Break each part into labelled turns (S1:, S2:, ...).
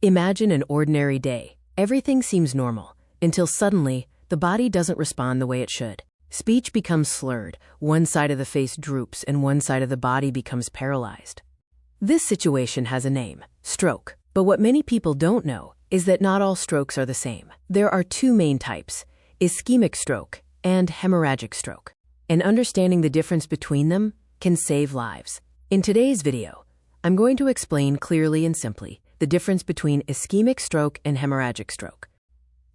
S1: Imagine an ordinary day. Everything seems normal, until suddenly, the body doesn't respond the way it should. Speech becomes slurred, one side of the face droops, and one side of the body becomes paralyzed. This situation has a name, stroke. But what many people don't know is that not all strokes are the same. There are two main types, ischemic stroke and hemorrhagic stroke. And understanding the difference between them can save lives. In today's video, I'm going to explain clearly and simply the difference between ischemic stroke and hemorrhagic stroke.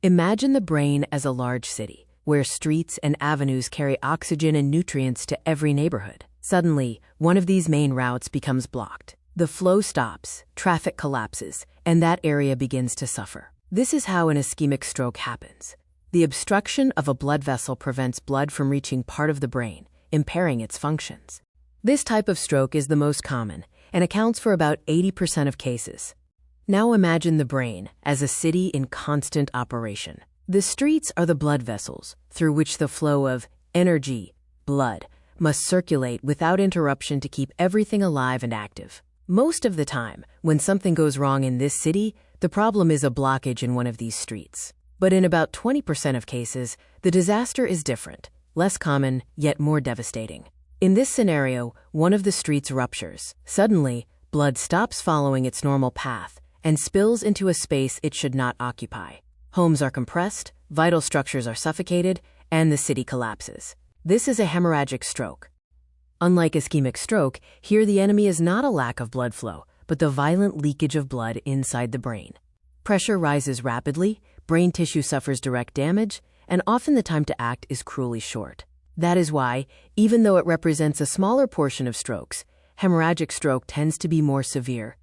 S1: Imagine the brain as a large city, where streets and avenues carry oxygen and nutrients to every neighborhood. Suddenly, one of these main routes becomes blocked. The flow stops, traffic collapses, and that area begins to suffer. This is how an ischemic stroke happens. The obstruction of a blood vessel prevents blood from reaching part of the brain, impairing its functions. This type of stroke is the most common and accounts for about 80% of cases. Now imagine the brain as a city in constant operation. The streets are the blood vessels through which the flow of energy, blood, must circulate without interruption to keep everything alive and active. Most of the time, when something goes wrong in this city, the problem is a blockage in one of these streets. But in about 20% of cases, the disaster is different, less common, yet more devastating. In this scenario, one of the streets ruptures. Suddenly, blood stops following its normal path and spills into a space it should not occupy. Homes are compressed, vital structures are suffocated, and the city collapses. This is a hemorrhagic stroke. Unlike ischemic stroke, here the enemy is not a lack of blood flow, but the violent leakage of blood inside the brain. Pressure rises rapidly, brain tissue suffers direct damage, and often the time to act is cruelly short. That is why, even though it represents a smaller portion of strokes, hemorrhagic stroke tends to be more severe,